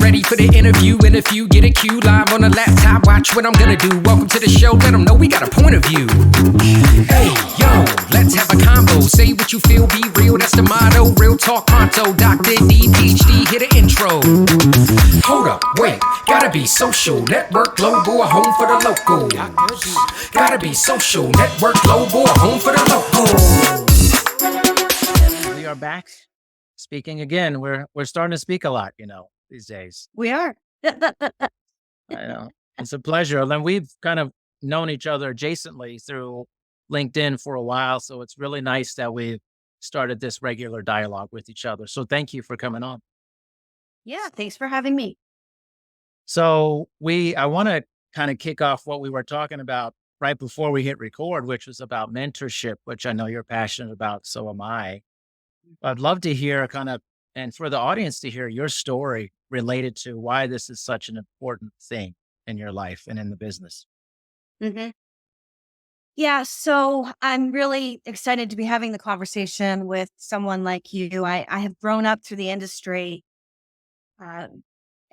Ready for the interview, and if you get a cue live on the laptop, watch what I'm gonna do. Welcome to the show, let them know we got a point of view. Hey, yo, let's have a combo. Say what you feel, be real, that's the motto. Real talk pronto, Dr. D, PhD, hit an intro. Hold up, wait, gotta be social. Network global, a home for the local. Gotta be social. Network global, a home for the local. We are back speaking again. We're starting to speak a lot, these days. We are. I know. It's a pleasure. And we've kind of known each other adjacently through LinkedIn for a while. So it's really nice that we've started this regular dialogue with each other. So thank you for coming on. Yeah, thanks for having me. So I want to kind of kick off what we were talking about right before we hit record, which was about mentorship, which I know you're passionate about. So am I. I'd love to hear and for the audience to hear your story related to why this is such an important thing in your life and in the business. Mm-hmm. Yeah, so I'm really excited to be having the conversation with someone like you. I have grown up through the industry,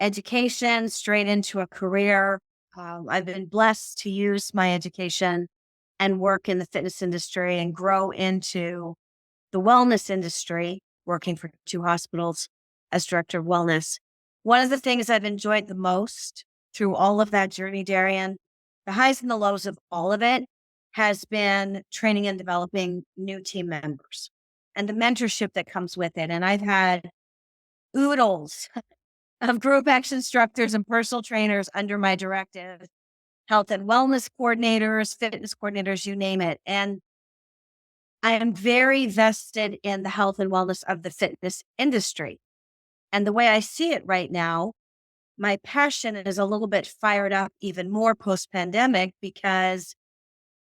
education straight into a career. I've been blessed to use my education and work in the fitness industry and grow into the wellness industry, working for 2 hospitals as director of wellness. One of the things I've enjoyed the most through all of that journey, Darian, the highs and the lows of all of it, has been training and developing new team members and the mentorship that comes with it. And I've had oodles of group action instructors and personal trainers under my directive, health and wellness coordinators, fitness coordinators, you name it. And I am very vested in the health and wellness of the fitness industry. And the way I see it right now, my passion is a little bit fired up even more post-pandemic because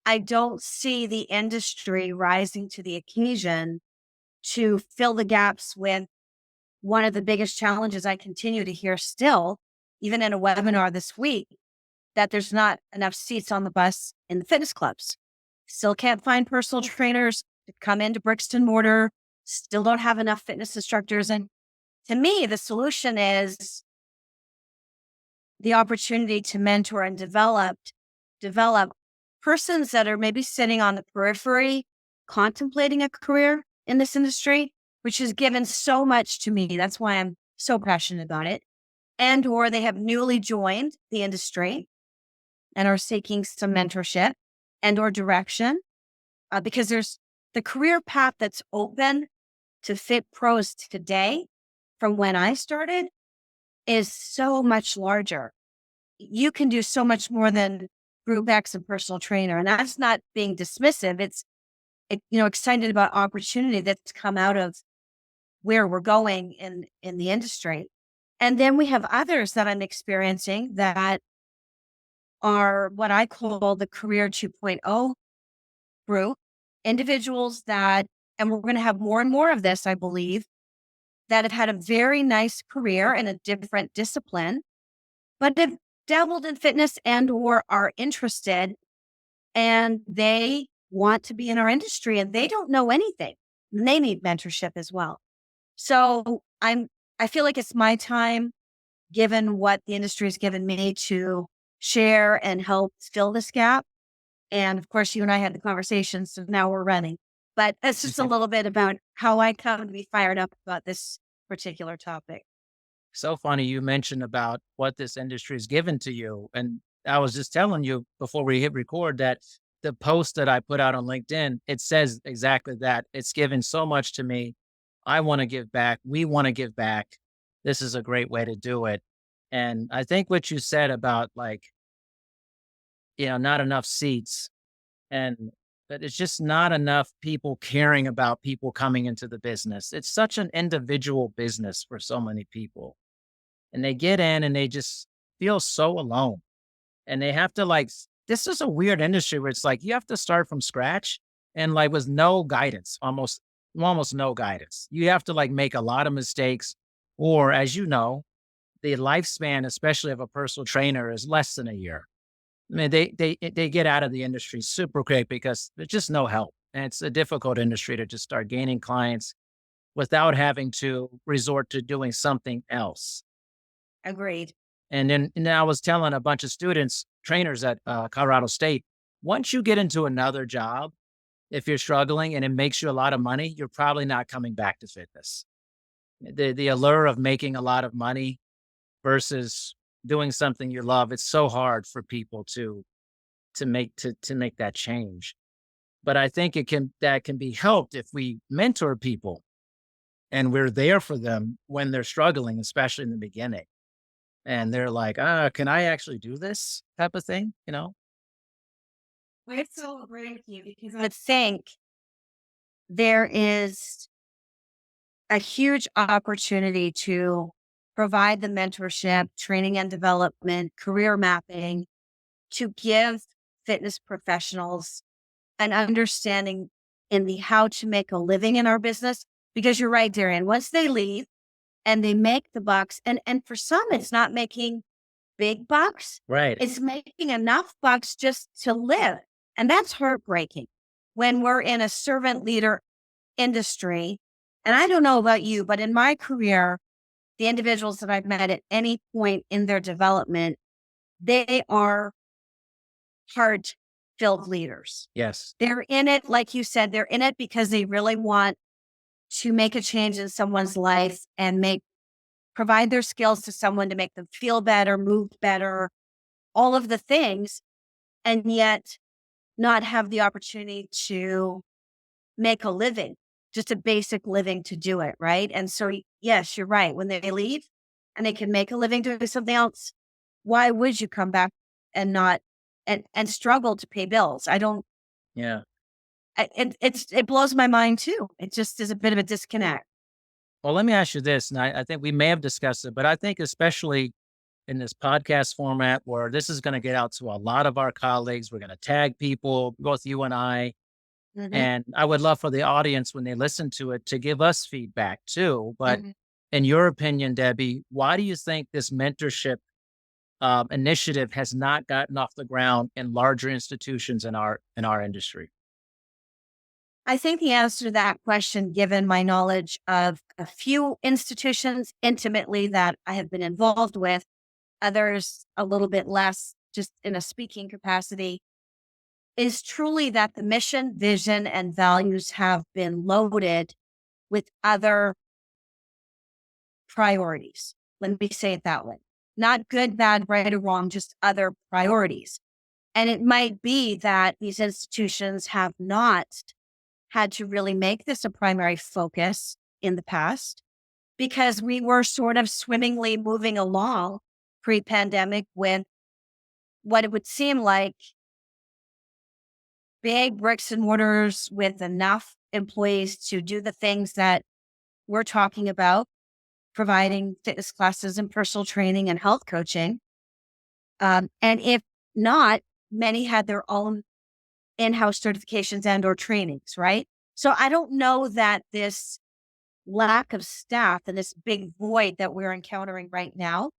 I don't see the industry rising to the occasion to fill the gaps with one of the biggest challenges I continue to hear still, even in a webinar this week, that there's not enough seats on the bus in the fitness clubs. Still can't find personal trainers to come into bricks and mortar, still don't have enough fitness instructors. And to me, the solution is the opportunity to mentor and develop persons that are maybe sitting on the periphery, contemplating a career in this industry, which has given so much to me. That's why I'm so passionate about it. And or they have newly joined the industry and are seeking some mentorship and or direction because there's the career path that's open to fit pros today from when I started is so much larger. You can do so much more than group X and personal trainer. And that's not being dismissive. It's excited about opportunity that's come out of where we're going in the industry. And then we have others that I'm experiencing that are what I call the career 2.0 group, individuals that, and we're going to have more and more of this, I believe, that have had a very nice career in a different discipline, but have dabbled in fitness and or are interested and they want to be in our industry and they don't know anything. And they need mentorship as well. So I feel like it's my time, given what the industry has given me, to share and help fill this gap. And of course, you and I had the conversation, so now we're running. But that's just a little bit about how I come to be fired up about this particular topic. So funny you mentioned about what this industry has given to you. And I was just telling you before we hit record that the post that I put out on LinkedIn, it says exactly that. It's given so much to me. I want to give back. We want to give back. This is a great way to do it. And I think what you said about not enough seats and that it's just not enough people caring about people coming into the business. It's such an individual business for so many people. And they get in and they just feel so alone. And they have to this is a weird industry where it's you have to start from scratch and with no guidance, almost no guidance. You have to make a lot of mistakes, or as you know, the lifespan, especially of a personal trainer, is less than a year. I mean, they get out of the industry super quick because there's just no help. And it's a difficult industry to just start gaining clients without having to resort to doing something else. Agreed. And then I was telling a bunch of students, trainers at Colorado State, once you get into another job, if you're struggling and it makes you a lot of money, you're probably not coming back to fitness. The allure of making a lot of money versus doing something you love, it's so hard for people to make that change. But I think that can be helped if we mentor people and we're there for them when they're struggling, especially in the beginning. And they're like, can I actually do this type of thing? I so agree with you because I think there is a huge opportunity to provide the mentorship, training and development, career mapping to give fitness professionals an understanding in the how to make a living in our business. Because you're right, Darian, once they leave and they make the bucks, and for some, it's not making big bucks, Right. it's making enough bucks just to live. And that's heartbreaking when we're in a servant leader industry. And I don't know about you, but in my career, the individuals that I've met at any point in their development, they are hard filled leaders. Yes. They're in it, like you said, they're in it because they really want to make a change in someone's life and provide their skills to someone to make them feel better, move better, all of the things, and yet not have the opportunity to make a living, just a basic living to do it, right? And so, yes, you're right. When they leave and they can make a living doing something else, why would you come back and not and struggle to pay bills? I don't. Yeah. It blows my mind too. It just is a bit of a disconnect. Well, let me ask you this, and I think we may have discussed it, but I think especially in this podcast format where this is going to get out to a lot of our colleagues, we're going to tag people, both you and I, Mhm, and I would love for the audience when they listen to it to give us feedback too. But mhm. in your opinion, Debbie, why do you think this mentorship initiative has not gotten off the ground in larger institutions in our industry? I think the answer to that question, given my knowledge of a few institutions intimately that I have been involved with, others a little bit less, just in a speaking capacity, is truly that the mission, vision, and values have been loaded with other priorities. Let me say it that way. Not good, bad, right, or wrong, just other priorities. And it might be that these institutions have not had to really make this a primary focus in the past because we were sort of swimmingly moving along pre-pandemic with what it would seem like big bricks and mortars with enough employees to do the things that we're talking about, providing fitness classes and personal training and health coaching. And if not, many had their own in-house certifications and or trainings, right? So I don't know that this lack of staff and this big void that we're encountering right now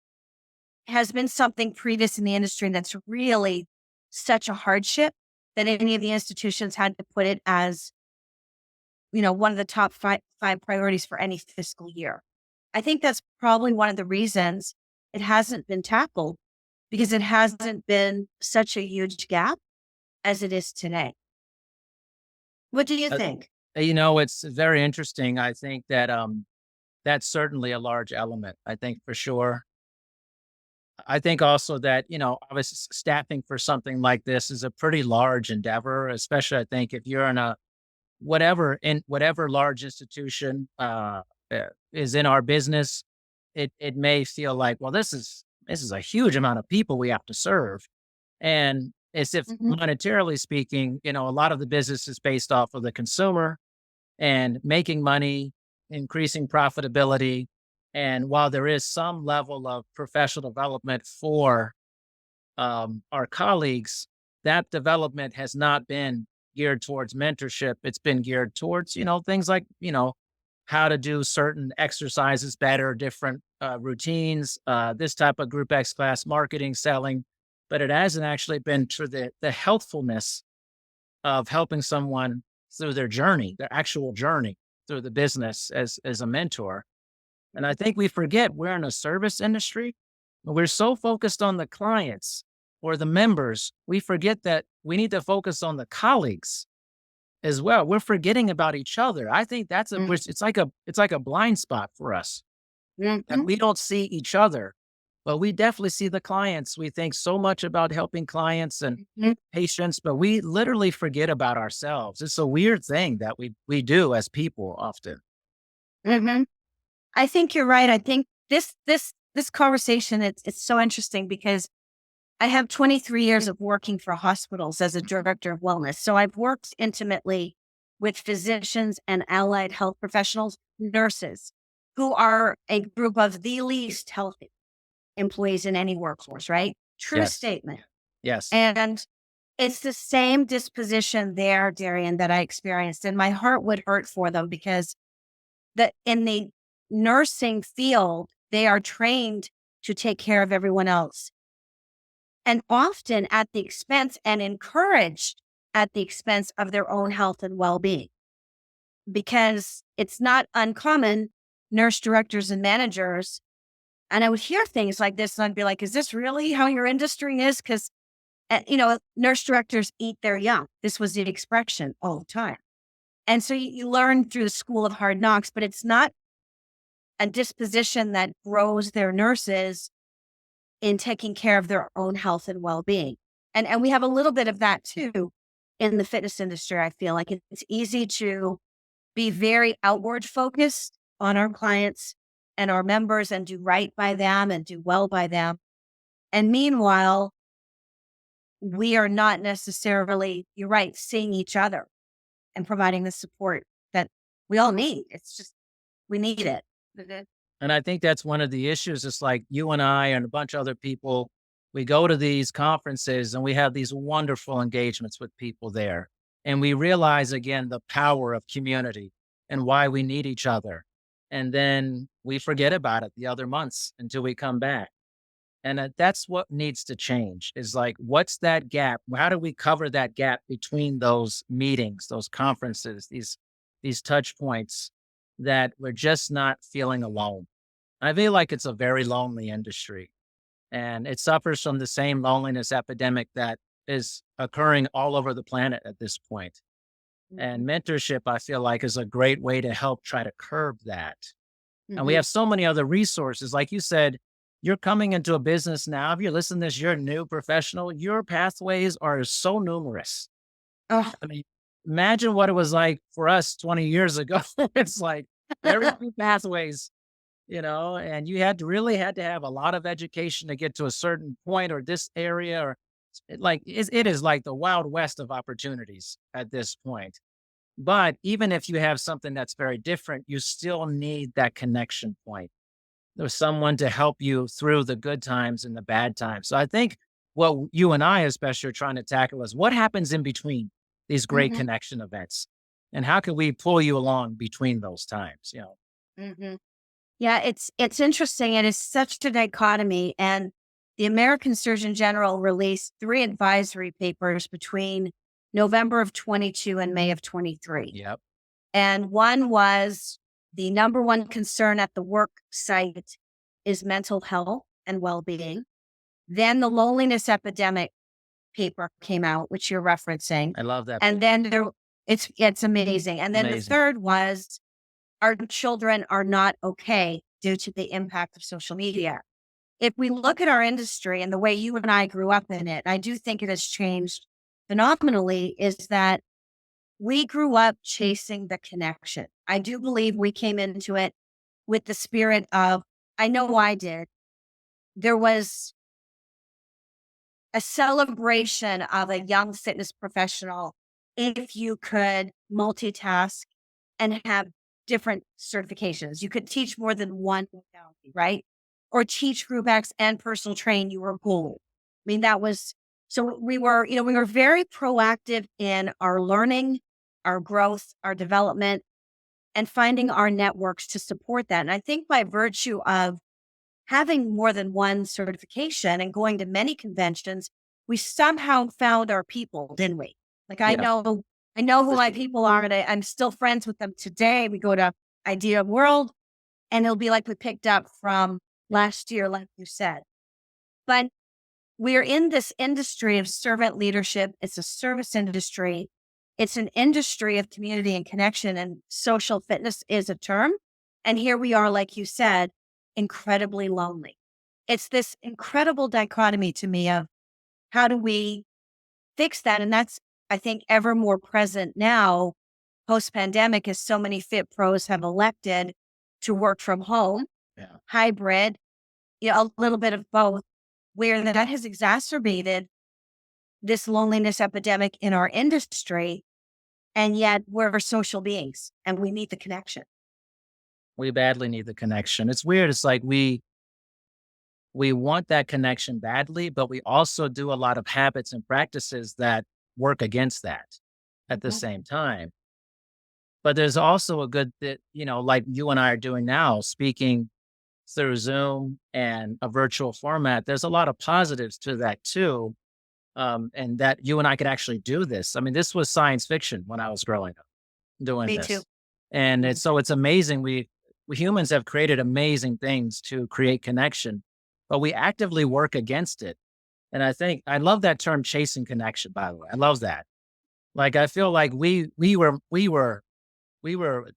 has been something previous in the industry that's really such a hardship that any of the institutions had to put it as, one of the top five priorities for any fiscal year. I think that's probably one of the reasons it hasn't been tackled because it hasn't been such a huge gap as it is today. What do you Uh, think? it's very interesting. I think that that's certainly a large element. I think for sure. I think also that, obviously staffing for something like this is a pretty large endeavor, especially I think if you're in whatever large institution is in our business, it may feel like, well, this is a huge amount of people we have to serve. And as if Mhm. monetarily speaking, a lot of the business is based off of the consumer and making money, increasing profitability. And while there is some level of professional development for our colleagues, that development has not been geared towards mentorship. It's been geared towards, things like, how to do certain exercises better, different routines, this type of group X class marketing, selling. But it hasn't actually been to the healthfulness of helping someone through their journey, their actual journey through the business as a mentor. And I think we forget we're in a service industry. We're so focused on the clients or the members, we forget that we need to focus on the colleagues as well. We're forgetting about each other. I think that's Mm, it's like a blind spot for us that mhm, we don't see each other, but we definitely see the clients. We think so much about helping clients and mhm, patients, but we literally forget about ourselves. It's a weird thing that we do as people often. mhm. I think you're right. I think this conversation, it's so interesting because I have 23 years of working for hospitals as a director of wellness. So I've worked intimately with physicians and allied health professionals, nurses, who are a group of the least healthy employees in any workforce, right? True Yes. statement. Yes. And it's the same disposition there, Darian, that I experienced. And my heart would hurt for them because in the nursing field, they are trained to take care of everyone else, and often at the expense and encouraged at the expense of their own health and well-being. Because it's not uncommon, nurse directors and managers, and I would hear things like this and I'd be like, is this really how your industry is? Because, nurse directors eat their young. This was the expression all the time. And so you learn through the school of hard knocks, but it's not a disposition that grows their nurses in taking care of their own health and well-being. And we have a little bit of that too in the fitness industry. I feel like it's easy to be very outward focused on our clients and our members and do right by them and do well by them. And meanwhile, we are not necessarily, you're right, seeing each other and providing the support that we all need. It's just, we need it. Mhm. And I think that's one of the issues. It's like you and I and a bunch of other people, we go to these conferences and we have these wonderful engagements with people there. And we realize again the power of community and why we need each other. And then we forget about it the other months until we come back. And that's what needs to change is like, what's that gap? How do we cover that gap between those meetings, those conferences, these touch points that we're just not feeling alone? I feel like it's a very lonely industry and it suffers from the same loneliness epidemic that is occurring all over the planet at this point. And Mhm. mentorship, I feel like, is a great way to help try to curb that. And we Mhm. have so many other resources. Like you said, you're coming into a business now. If you're listening to this, you're a new professional. Your pathways are so numerous. Oh. I mean, imagine what it was like for us 20 years ago. It's like very few pathways, and you had to have a lot of education to get to a certain point or this area or it is like the wild west of opportunities at this point. But even if you have something that's very different, you still need that connection point. There's someone to help you through the good times and the bad times. So I think what you and I especially are trying to tackle is what happens in between these great Mhm. connection events and how can we pull you along between those times? Mhm. Yeah, it's interesting. It is such a dichotomy. And the American Surgeon General released 3 advisory papers between November of 22 and May of 23. Yep. And one was the number one concern at the work site is mental health and well-being. Then the loneliness epidemic paper came out, which you're referencing. I love that. And then it's amazing. And then the Amazing. third was our children are not okay due to the impact of social media. If we look at our industry and the way you and I grew up in it, I do think it has changed phenomenally, is that we grew up chasing the connection. I do believe we came into it with the spirit of, I know I did. There was a celebration of a young fitness professional if you could multitask and have different certifications. You could teach more than one modality, right? Or teach group X and personal train, you were gold. I mean, that was so we were very proactive in our learning, our growth, our development, and finding our networks to support that. And I think by virtue of having more than one certification and going to many conventions, we somehow found our people, didn't we? Like Yeah. I know who my people are, and I'm still friends with them today. We go to Idea World, and it'll be like we picked up from last year, like you said. But we're in this industry of servant leadership. It's a service industry. It's an industry of community and connection, and social fitness is a term. And here we are, like you said, incredibly lonely. It's this incredible dichotomy to me of how do we fix that? And that's, I think, ever more present now, post-pandemic, as so many fit pros have elected to work from home, Yeah. hybrid, a little bit of both, where that has exacerbated this loneliness epidemic in our industry. And yet we're social beings and we need the connection. We badly need the connection. It's weird. It's like we want that connection badly, but we also do a lot of habits and practices that work against that at the Mhm. same time. But there's also a good bit, like you and I are doing now, speaking through Zoom and a virtual format. There's a lot of positives to that too. And that you and I could actually do this. I mean, this was science fiction when I was growing up doing Me too. this. And Mhm. it's amazing. We humans have created amazing things to create connection, but we actively work against it. And I love that term chasing connection, by the way. I love that. Like I feel like we were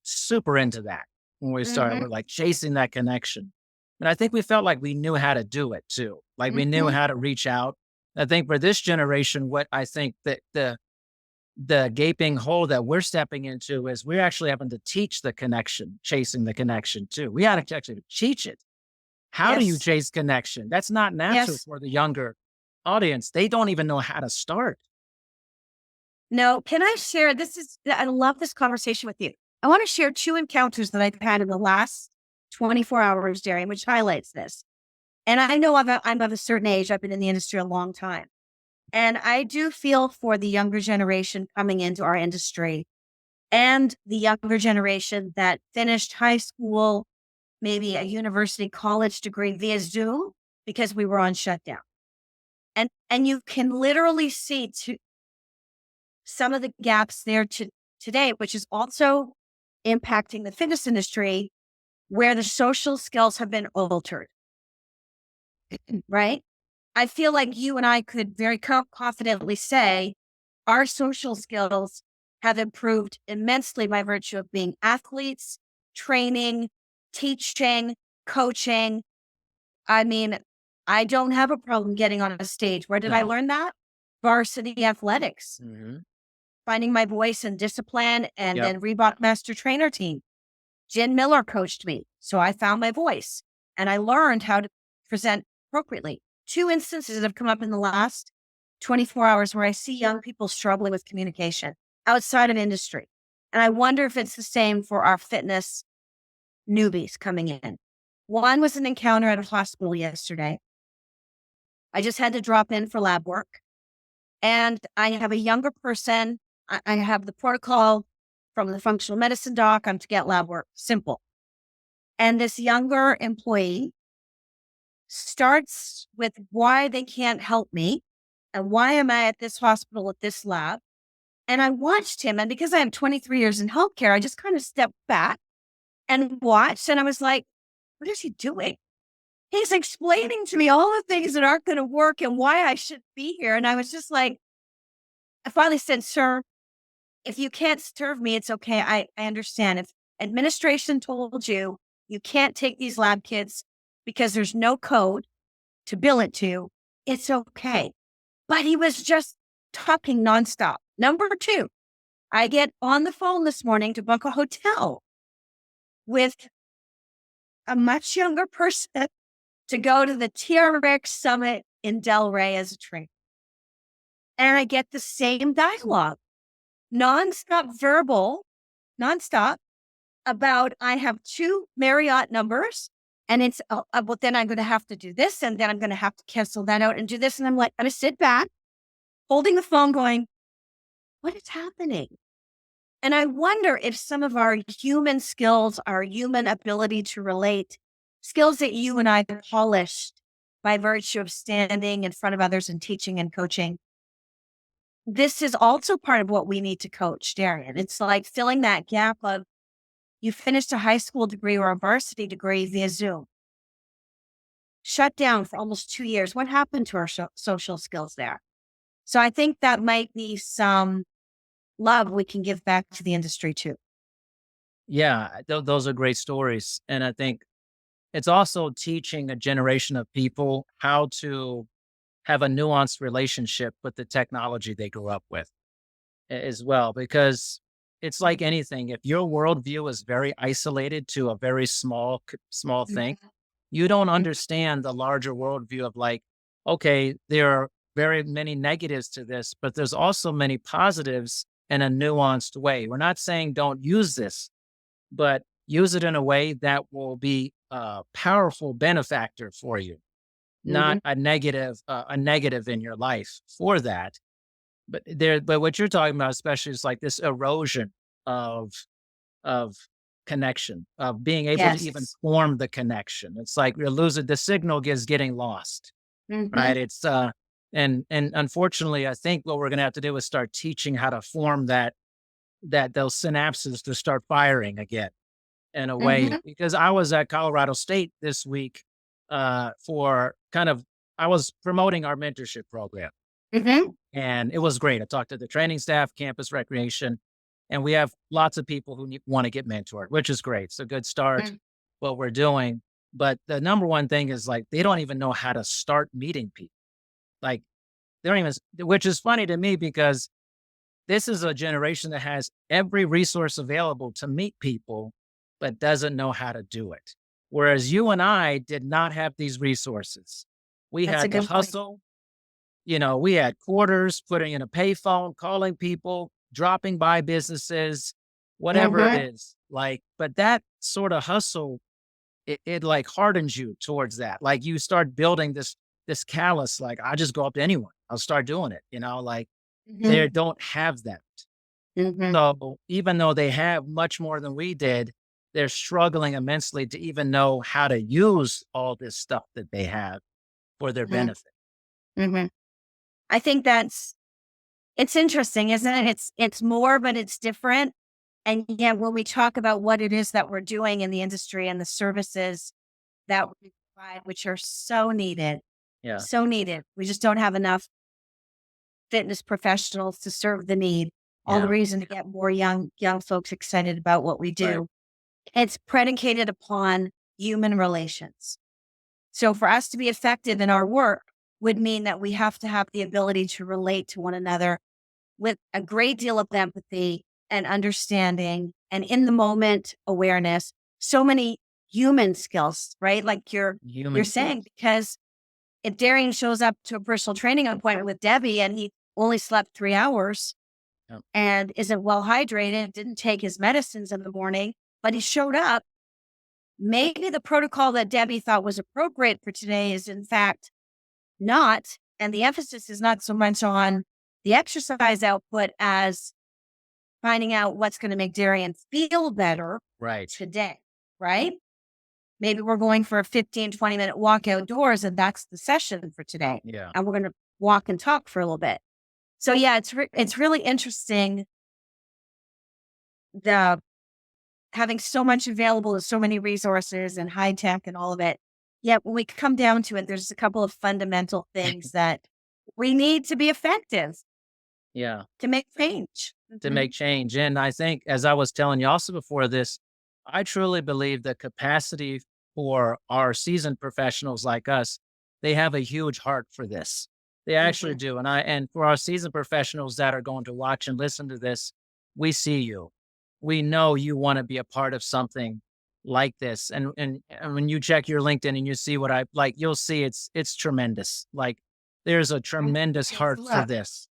super into that when we started. Mhm. We're like chasing that connection. And I think we felt like we knew how to do it too. Like we knew Mhm. how to reach out. I think for this generation, what I think that the gaping hole that we're stepping into is we're actually having to teach the connection, chasing the connection too. We had to actually teach it. How do you Yes. chase connection? That's not natural Yes. for the younger audience. They don't even know how to start. No, can I share? I love this conversation with you. I want to share two encounters that I've had in the last 24 hours, Darian, which highlights this. And I know I'm of a certain age. I've been in the industry a long time. And I do feel for the younger generation coming into our industry and the younger generation that finished high school, maybe a university college degree via Zoom because we were on shutdown. And you can literally see some of the gaps there today, which is also impacting the fitness industry where the social skills have been altered, right? I feel like you and I could very confidently say our social skills have improved immensely by virtue of being athletes, training, teaching, coaching. I mean, I don't have a problem getting on a stage. Where did I No. learn that? Varsity athletics, Hmm. finding my voice and discipline, and Yep. then Reebok Master Trainer team. Jen Miller coached me. So I found my voice and I learned how to present appropriately. Two instances that have come up in the last 24 hours where I see young people struggling with communication outside of industry. And I wonder if it's the same for our fitness newbies coming in. One was an encounter at a hospital yesterday. I just had to drop in for lab work. And I have a younger person. I have the protocol from the functional medicine doc. I'm to get lab work. Simple. And this younger employee starts with why they can't help me and why am I at this hospital at this lab. And I watched him. And because I have 23 years in healthcare, I just kind of stepped back and watched. And I was like, what is he doing? He's explaining to me all the things that aren't going to work and why I should be here. And I was just like, I finally said, sir, if you can't serve me, it's okay. I understand. If administration told you you can't take these lab kits because there's no code to bill it to, it's okay. But he was just talking nonstop. Number two, I get on the phone this morning to book a hotel with a much younger person to go to the TRX Summit in Delray as a trainer. And I get the same dialogue, nonstop verbal, nonstop about I have two Marriott numbers and it's, well, then I'm going to have to do this and then I'm going to have to cancel that out and do this. And I'm like, I'm going to sit back holding the phone going, what is happening? And I wonder if some of our human skills, our human ability to relate, skills that you and I polished by virtue of standing in front of others and teaching and coaching, this is also part of what we need to coach, Darian. It's like filling that gap of you finished a high school degree or a varsity degree via Zoom. shut down for almost 2 years. What happened to our social skills there? So I think that might be some love we can give back to the industry too. Yeah, those are great stories. And I think it's also teaching a generation of people how to have a nuanced relationship with the technology they grew up with as well, because it's like anything. If your worldview is very isolated to a very small thing, Mhm. you don't understand the larger worldview of like, okay, there are very many negatives to this, but there's also many positives in a nuanced way. We're not saying don't use this, but use it in a way that will be a powerful benefactor for you, not Mhm. a negative in your life for that. But what you're talking about, especially, is like this erosion of of connection, of being able to even Yes. form the connection. It's like you're losing the signal is getting lost, Mhm. right? And unfortunately, I think what we're gonna have to do is start teaching how to form those synapses to start firing again in a way. Mhm. Because I was at Colorado State this week for kind of I was promoting our mentorship program, Mhm. and it was great. I talked to the training staff, campus recreation, and we have lots of people who want to get mentored, which is great. It's a good start, Mhm. what we're doing. But the number one thing is like they don't even know how to start meeting people. Like they don't even, which is funny to me because this is a generation that has every resource available to meet people, but doesn't know how to do it. Whereas you and I did not have these resources. We That's a had to good point. hustle. We had quarters, putting in a payphone, calling people, dropping by businesses, whatever it Mhm. is. Like, but that sort of hustle, it like hardens you towards that. Like you start building this callus, like I just go up to anyone. I'll start doing it, like they Mhm. don't have that. Mhm. So even though they have much more than we did, they're struggling immensely to even know how to use all this stuff that they have for their Mhm. benefit. Mhm. I think it's interesting, isn't it? It's more, but it's different. And yet when we talk about what it is that we're doing in the industry and the services that we provide, which are Yeah. so needed. We just don't have enough fitness professionals to serve the need. All the Yeah. reason to get more young folks excited about what we Right. do. It's predicated upon human relations. So for us to be effective in our work would mean that we have to have the ability to relate to one another with a great deal of empathy and understanding and in the moment awareness. So many human skills, right? Like you're Human saying, skills. because if Darian shows up to a personal training appointment with Debbie and he only slept 3 hours Yep. and isn't well hydrated, didn't take his medicines in the morning, but he showed up, maybe the protocol that Debbie thought was appropriate for today is in fact not. And the emphasis is not so much on the exercise output as finding out what's going to make Darian feel better Right. today, right? Maybe we're going for a 15-20 minute walk outdoors and that's the session for today. Yeah. And we're going to walk and talk for a little bit. So yeah, it's really interesting the having so much available, so many resources and high tech and all of it. Yet when we come down to it, there's a couple of fundamental things that we need to be effective Yeah. to make change. To make change. And I think, as I was telling you also before this, I truly believe the capacity for our seasoned professionals like us, they have a huge heart for this. They actually Mhm. do. And for our seasoned professionals that are going to watch and listen to this, we see you. We know you want to be a part of something like this. And when you check your LinkedIn and you see what I like, you'll see it's tremendous. Like there's a tremendous Take a heart for look. this.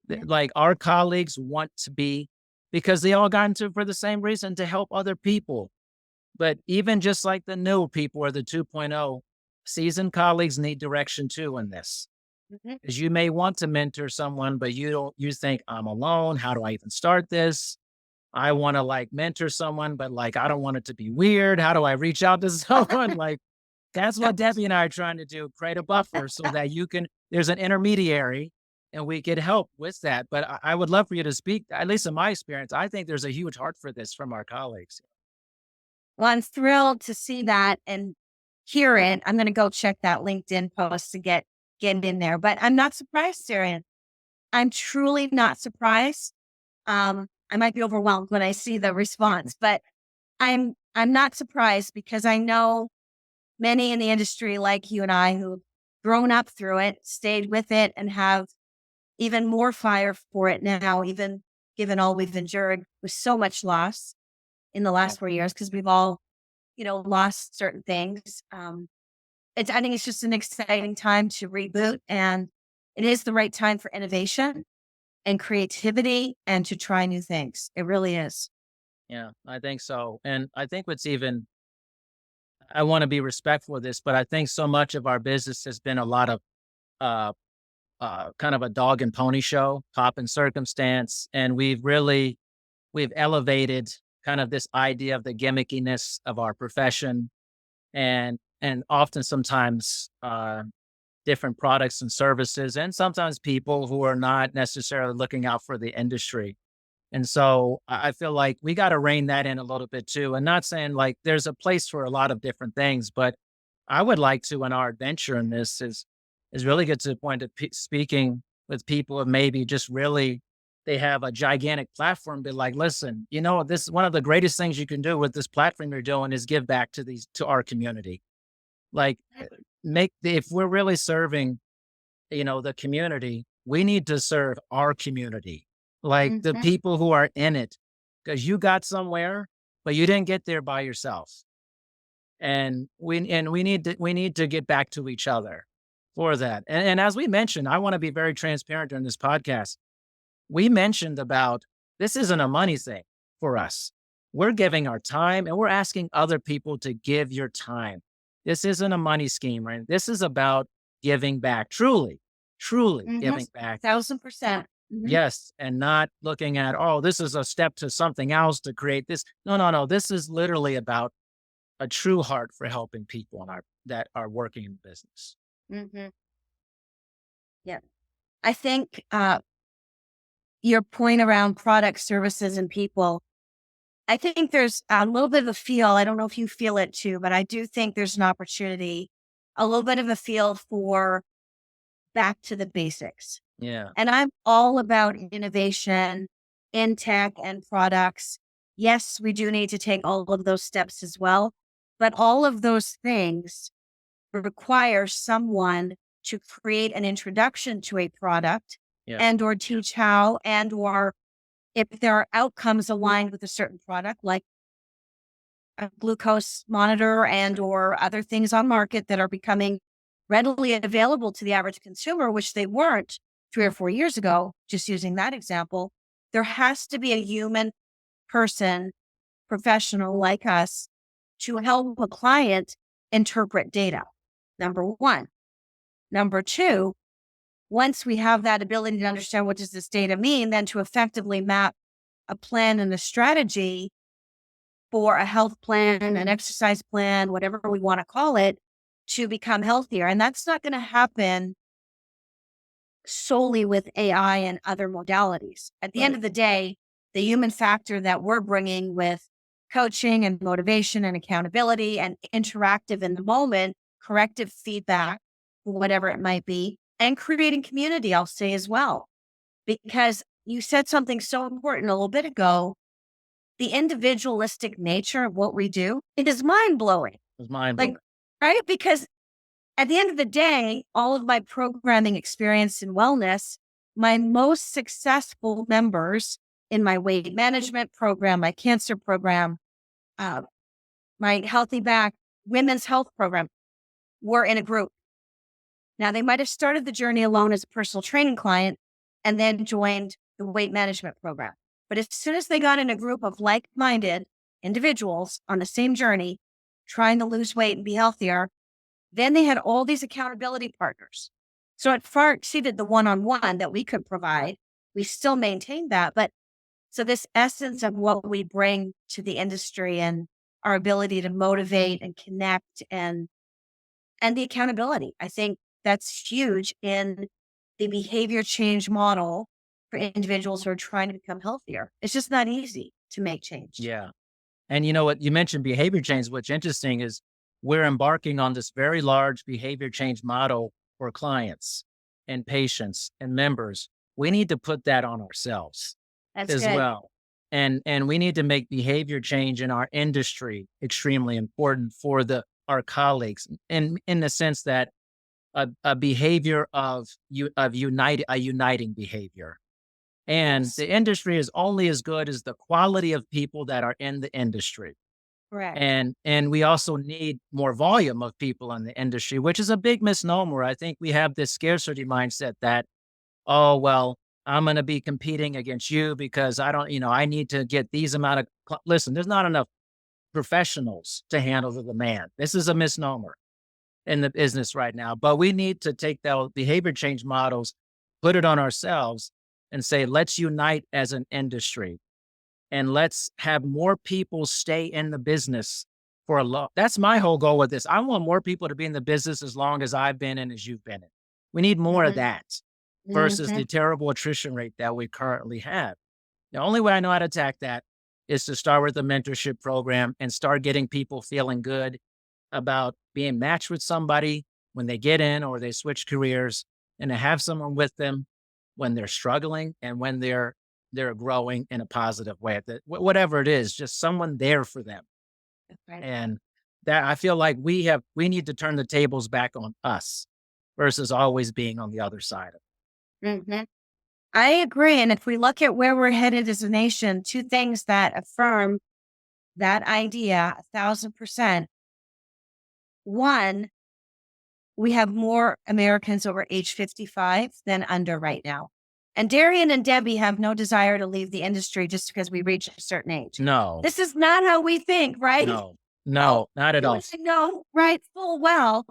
Yeah. Like our colleagues want to be, because they all got into it for the same reason, to help other people. But even just like the new people or the 2.0, seasoned colleagues need direction too in this. Mhm. Because you may want to mentor someone, but you think, I'm alone. How do I even start this? I want to like mentor someone, but like I don't want it to be weird. How do I reach out to someone? Like that's what Debbie and I are trying to do, create a buffer so that there's an intermediary and we could help with that. But I would love for you to speak, at least in my experience, I think there's a huge heart for this from our colleagues. Well, I'm thrilled to see that. And hear it, I'm going to go check that LinkedIn post to get in there. But I'm not surprised, Sarah. I'm truly not surprised. I might be overwhelmed when I see the response, but I'm not surprised because I know many in the industry like you and I who've grown up through it, stayed with it, and have even more fire for it now, even given all we've endured with so much loss in the last 4 years, because we've all, lost certain things. I think it's just an exciting time to reboot, and it is the right time for innovation and creativity and to try new things. It really is. Yeah, I think so. And I think I want to be respectful of this, but I think so much of our business has been a lot of uh, kind of a dog and pony show, pop and circumstance. And we've elevated kind of this idea of the gimmickiness of our profession and often sometimes different products and services, and sometimes people who are not necessarily looking out for the industry. And so I feel like we got to rein that in a little bit too. And not saying like there's a place for a lot of different things, but I would like to, in our adventure in this, is really get to the point of speaking with people of maybe just really they have a gigantic platform. Be like, listen, this is one of the greatest things you can do with this platform you're doing is give back to our community. Like, if we're really serving, the community, we need to serve our community, like the people who are in it, because you got somewhere, but you didn't get there by yourself. And we need to get back to each other for that. And as we mentioned, I want to be very transparent during this podcast. We mentioned about this isn't a money thing for us. We're giving our time and we're asking other people to give your time. This isn't a money scheme, right? This is about giving back, truly giving back. 1,000%. Yes. And not looking at, oh, this is a step to something else to create this. No. This is literally about a true heart for helping people that are working in business. Yeah. I think your point around products, services, and people, I think there's a little bit of a feel. I don't know if you feel it too, but I do think there's an opportunity, a little bit of a feel for back to the basics. Yeah. And I'm all about innovation in tech and products. Yes, we do need to take all of those steps as well, but all of those things require someone to create an introduction to a product and or teach how and or if there are outcomes aligned with a certain product, like a glucose monitor and or other things on market that are becoming readily available to the average consumer, which they weren't 3 or 4 years ago, just using that example, there has to be a human person, professional like us, to help a client interpret data. Number one. Number two, once we have that ability to understand what does this data mean, then to effectively map a plan and a strategy for a health plan, an exercise plan, whatever we want to call it, to become healthier. And that's not going to happen solely with AI and other modalities. At the end of the day, the human factor that we're bringing with coaching and motivation and accountability and interactive in the moment, corrective feedback, whatever it might be, and creating community, I'll say as well. Because you said something so important a little bit ago, the individualistic nature of what we do, it is mind-blowing. It's mind-blowing. Right? Because at the end of the day, all of my programming experience in wellness, my most successful members in my weight management program, my cancer program, my Healthy Back women's health program, were in a group. Now, they might have started the journey alone as a personal training client and then joined the weight management program. But as soon as they got in a group of like-minded individuals on the same journey, trying to lose weight and be healthier, then they had all these accountability partners. So it far exceeded the one-on-one that we could provide. We still maintained that. But so this essence of what we bring to the industry and our ability to motivate and connect and the accountability, I think that's huge in the behavior change model for individuals who are trying to become healthier. It's just not easy to make change. Yeah. And you know what? You mentioned behavior change. What's interesting is we're embarking on this very large behavior change model for clients and patients and members. We need to put that on ourselves That's as good. well. And we need to make behavior change in our industry extremely important for our colleagues in the sense that a behavior of a uniting behavior. And Yes. the industry is only as good as the quality of people that are in the industry. Correct. And we also need more volume of people in the industry, which is a big misnomer. I think we have this scarcity mindset that, oh, well, I'm going to be competing against you because I need to get these amount of, listen, there's not enough professionals to handle the demand. This is a misnomer in the business right now, but we need to take those behavior change models, put it on ourselves and say, let's unite as an industry and let's have more people stay in the business for a long. That's my whole goal with this. I want more people to be in the business as long as I've been in, as you've been in. We need more of Mhm. that versus Mhm. the terrible attrition rate that we currently have. The only way I know how to attack that is to start with the mentorship program and start getting people feeling good about being matched with somebody when they get in or they switch careers, and to have someone with them when they're struggling and when they're growing in a positive way. That whatever it is, just someone there for them. That's right. And that I feel like we need to turn the tables back on us versus always being on the other side of it. Mhm. I agree. And if we look at where we're headed as a nation, two things that affirm that idea 1,000%. One, we have more Americans over age 55 than under right now. And Darian and Debbie have no desire to leave the industry just because we reach a certain age. No, This is not how we think, right? no, Oh, no, not at you all. want to know, right? Full well,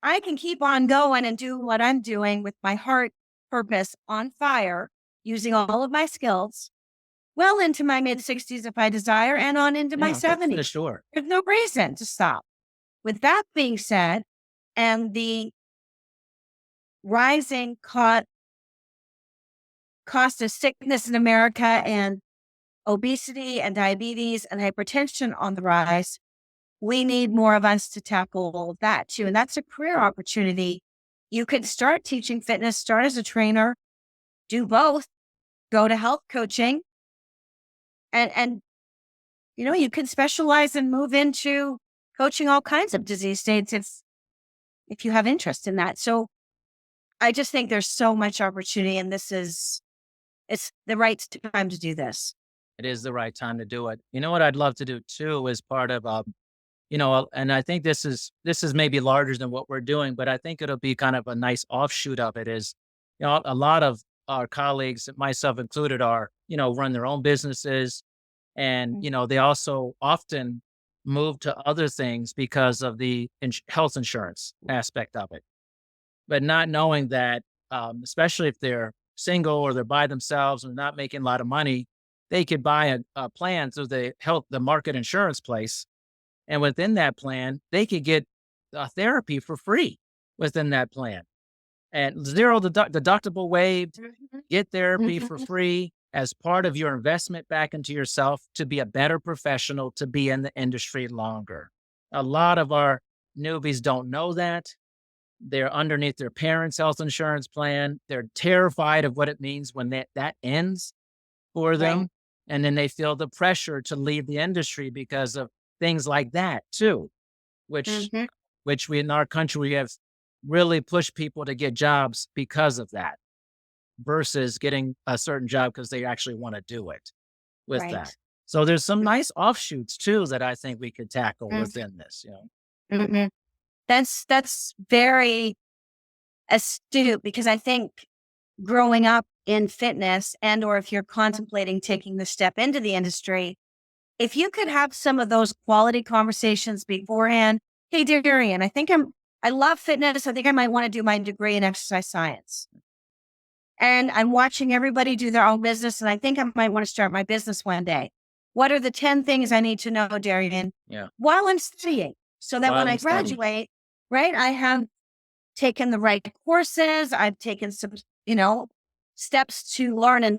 I can keep on going and do what I'm doing with my heart purpose on fire, using all of my skills well into my mid 60s if I desire, and on into my Yeah, for 70s. sure. There's no reason to stop. With that being said, and the rising cost of sickness in America and obesity and diabetes and hypertension on the rise, we need more of us to tackle all of that too. And that's a career opportunity. You could start teaching fitness, start as a trainer, do both, go to health coaching, and you can specialize and move into coaching all kinds of disease states if you have interest in that. So I just think there's so much opportunity, and it's the right time to do this. It is the right time to do it. You know what I'd love to do too is part of and I think this is maybe larger than what we're doing, but I think it'll be kind of a nice offshoot of it is, a lot of our colleagues, myself included, run their own businesses. And, Mm. they also often move to other things because of the health insurance aspect of it. But not knowing that, especially if they're single or they're by themselves and not making a lot of money, they could buy a plan through the market insurance place. And within that plan, they could get therapy for free within that plan and zero deductible waived, Mhm. get therapy for Mhm. free as part of your investment back into yourself to be a better professional, to be in the industry longer. A lot of our newbies don't know that. They're underneath their parents' health insurance plan. They're terrified of what it means when that ends for Right. them. And then they feel the pressure to leave the industry because of things like that too, which Mhm. which we in our country we have really pushed people to get jobs because of that versus getting a certain job because they actually want to do it with Right. that. So there's some nice offshoots too that I think we could tackle Mhm. within this. Mhm. That's very astute, because I think growing up in fitness, and or if you're contemplating taking the step into the industry, if you could have some of those quality conversations beforehand. Hey, Darian, I love fitness. I think I might want to do my degree in exercise science. And I'm watching everybody do their own business, and I think I might want to start my business one day. What are the 10 things I need to know, Darian, Yeah. while I'm studying, so that when While I I'm studying. graduate, right, I have taken the right courses. I've taken some, steps to learn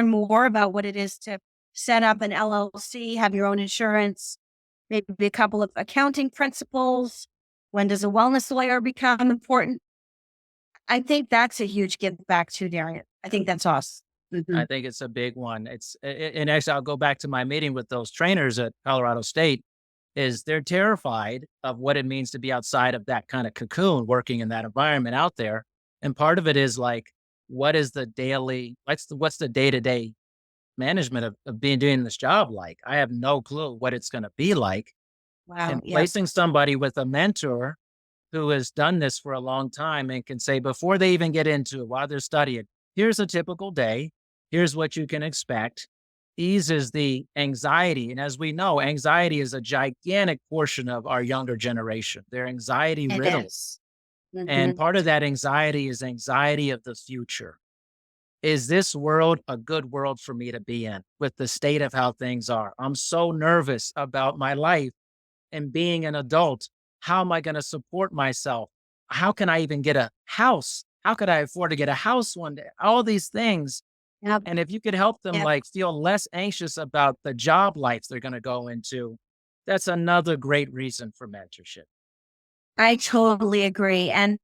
more about what it is to set up an LLC, have your own insurance, maybe a couple of accounting principles. When does a wellness lawyer become important? I think that's a huge give back to Darian. I think that's awesome. I think it's a big one. And actually, I'll go back to my meeting with those trainers at Colorado State. Is they're terrified of what it means to be outside of that kind of cocoon, working in that environment out there. And part of it is like, what is the daily? What's the day to day management of being doing this job like? I have no clue what it's going to be like. Wow. And Yeah. placing somebody with a mentor who has done this for a long time and can say before they even get into it, while they're studying, here's a typical day. Here's what you can expect. Eases the anxiety. And as we know, anxiety is a gigantic portion of our younger generation. They're anxiety It riddled. is. And part of that anxiety is anxiety of the future. Is this world a good world for me to be in with the state of how things are? I'm so nervous about my life and being an adult. How am I going to support myself? How can I even get a house? How could I afford to get a house one day? All these things. Yep. And if you could help them Yep. like feel less anxious about the job life they're going to go into, that's another great reason for mentorship. I totally agree. And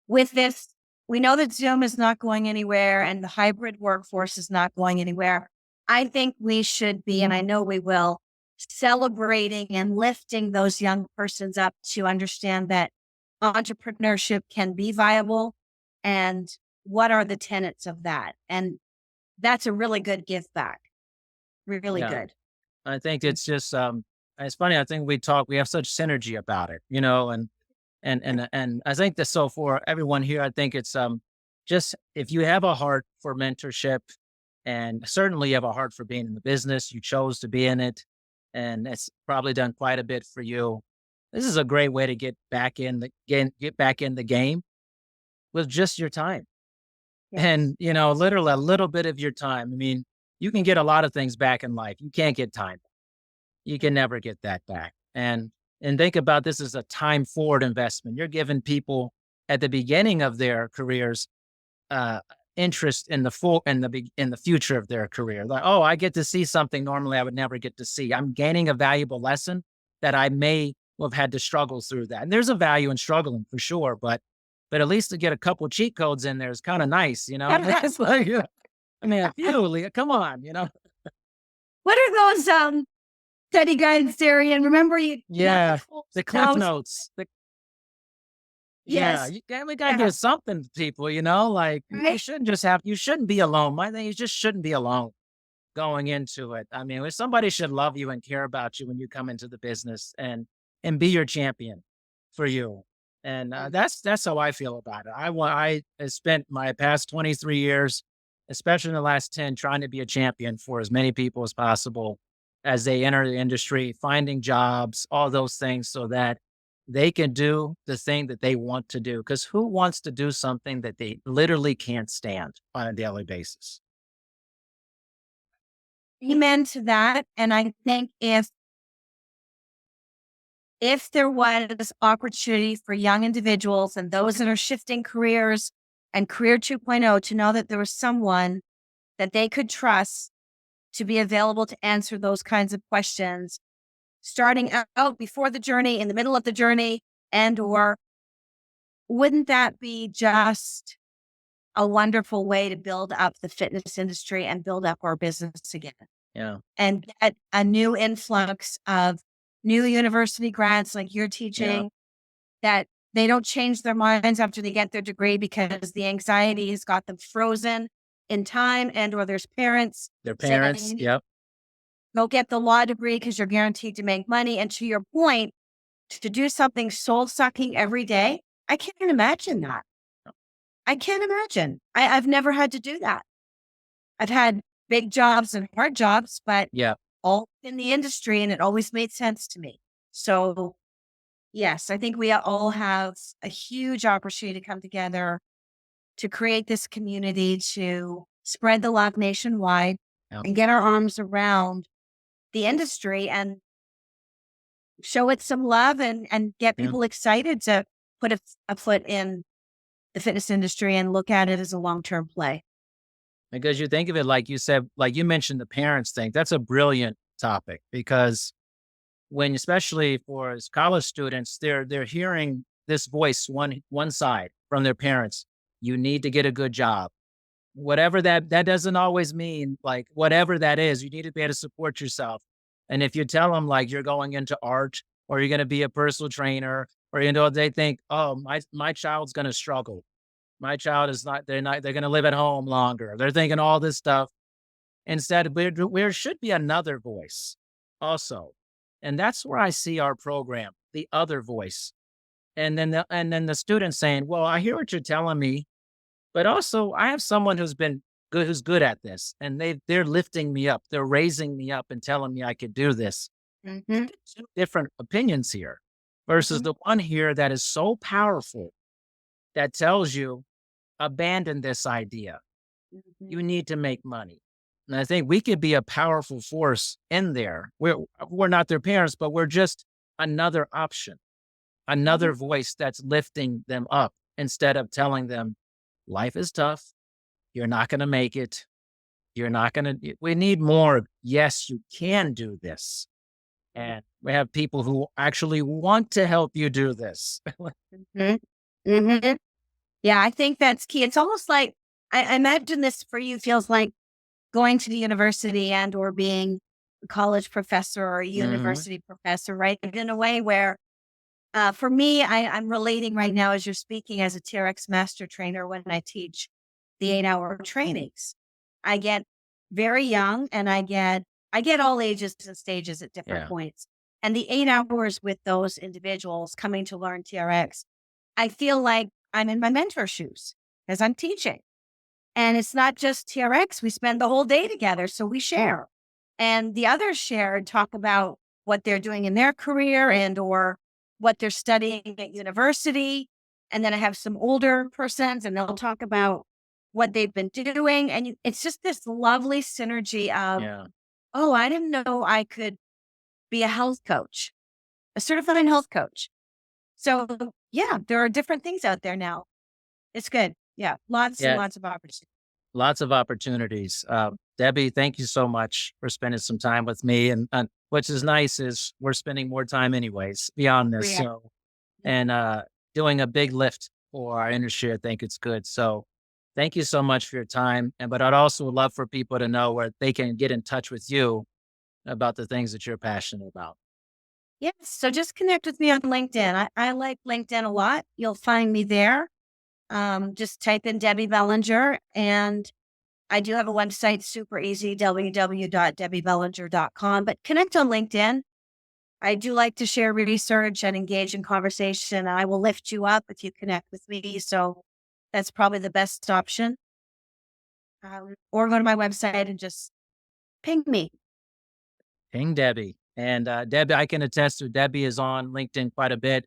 with this, we know that Zoom is not going anywhere and the hybrid workforce is not going anywhere. I think we should be, and I know we will, celebrating and lifting those young persons up to understand that entrepreneurship can be viable and what are the tenets of that. And that's a really good give back. Really Yeah. good. I think it's just it's funny. I think we have such synergy about it, and I think that so for everyone here, I think it's just if you have a heart for mentorship and certainly you have a heart for being in the business, you chose to be in it, and it's probably done quite a bit for you. This is a great way to get back in the game with just your time. Yes. And, literally a little bit of your time. I mean, you can get a lot of things back in life. You can't get time. You can never get that back. And think about this as a time forward investment. You're giving people at the beginning of their careers interest in the future of their career. Like, oh, I get to see something normally I would never get to see. I'm gaining a valuable lesson that I may have had to struggle through that. And there's a value in struggling for sure, but at least to get a couple cheat codes in there is kind of nice, It's like, I mean, come on, What are those study guides, Darian? Remember you? Yeah, the cliff notes? notes. Yes. We gotta Yeah. give something to people, like Right. you shouldn't be alone. My thing, you just shouldn't be alone going into it. I mean, somebody should love you and care about you when you come into the business and be your champion for you. And that's how I feel about it. I have spent my past 23 years, especially in the last 10, trying to be a champion for as many people as possible as they enter the industry, finding jobs, all those things so that they can do the thing that they want to do. Because who wants to do something that they literally can't stand on a daily basis? Amen to that. And I think if there was opportunity for young individuals and those that are shifting careers and career 2.0 to know that there was someone that they could trust to be available to answer those kinds of questions, starting out before the journey, in the middle of the journey, or wouldn't that be just a wonderful way to build up the fitness industry and build up our business again? Yeah. And get a new influx of new university grads like you're teaching, that they don't change their minds after they get their degree because the anxiety has got them frozen in time, or there's parents Their parents. saying, Yep. go get the law degree because you're guaranteed to make money. And to your point, to do something soul sucking every day, I can't imagine that. I can't imagine. I've never had to do that. I've had big jobs and hard jobs, but Yeah. all in the industry, and it always made sense to me. So yes, I think we all have a huge opportunity to come together to create this community, to spread the love nationwide Yeah. and get our arms around the industry and show it some love and get Yeah. people excited to put a foot in the fitness industry and look at it as a long-term play. Because you think of it like you said, like you mentioned the parents thing. That's a brilliant topic because when, especially for as college students, they're hearing this voice, one side from their parents. You need to get a good job. Whatever that doesn't always mean, like, whatever that is, you need to be able to support yourself. And if you tell them, like, you're going into art, or you're gonna be a personal trainer, or, they think, "Oh, my child's gonna struggle. My child is not they're gonna live at home longer." They're thinking all this stuff. Instead, there should be another voice also. And that's where I see our program, the other voice. And then the student saying, "Well, I hear what you're telling me, but also I have someone who's good at this, and they're lifting me up. They're raising me up and telling me I could do this." Mm-hmm. Two different opinions here versus Mm-hmm. the one here that is so powerful that tells you, abandon this idea. Mm-hmm. You need to make money. And I think we could be a powerful force in there. We're not their parents, but we're just another option, another voice that's lifting them up instead of telling them life is tough. You're not going to make it. You're not going to. We need more. Yes, you can do this. And we have people who actually want to help you do this. Mm-hmm. Mm-hmm. Yeah, I think that's key. It's almost like I imagine this for you feels like going to the university and or being a college professor or a Mhm. university professor, right? In a way where, for me, I'm relating right now as you're speaking as a TRX master trainer when I teach the 8-hour trainings. I get very young and I get all ages and stages at different Yeah. points. And the 8 hours with those individuals coming to learn TRX, I feel like I'm in my mentor shoes as I'm teaching. And it's not just TRX. We spend the whole day together. So we share. And the others share and talk about what they're doing in their career and or what they're studying at university. And then I have some older persons and they'll talk about what they've been doing. And it's just this lovely synergy of, Yeah. oh, I didn't know I could be a health coach, a certified health coach. So yeah, there are different things out there now. It's good. Yeah. Lots and Yeah. lots of opportunities. Lots of opportunities. Debbie, thank you so much for spending some time with me. And which is nice is we're spending more time anyways beyond this. Yeah. So, and doing a big lift for our industry, I think it's good. So thank you so much for your time. But I'd also love for people to know where they can get in touch with you about the things that you're passionate about. Yes. So just connect with me on LinkedIn. I like LinkedIn a lot. You'll find me there. Just type in Debbie Bellinger. And I do have a website, super easy, www.debbiebellinger.com. But connect on LinkedIn. I do like to share research and engage in conversation. I will lift you up if you connect with me. So that's probably the best option. Or go to my website and just ping me. Ping Debbie. And Debbie, I can attest to Debbie is on LinkedIn quite a bit.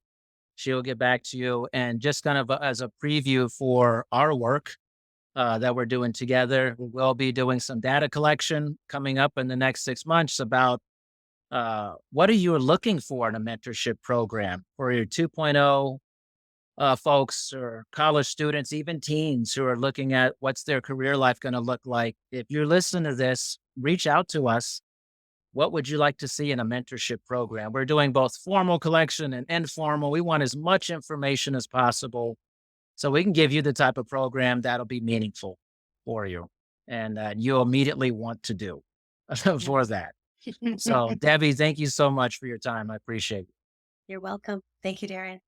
She'll get back to you. And just kind of as a preview for our work that we're doing together, we'll be doing some data collection coming up in the next 6 months about what are you looking for in a mentorship program for your 2.0 folks or college students, even teens who are looking at what's their career life going to look like. If you're listening to this, reach out to us. What would you like to see in a mentorship program? We're doing both formal collection and informal. We want as much information as possible so we can give you the type of program that'll be meaningful for you and you'll immediately want to do for that. So, Debbie, thank you so much for your time. I appreciate it. You're welcome. Thank you, Darren.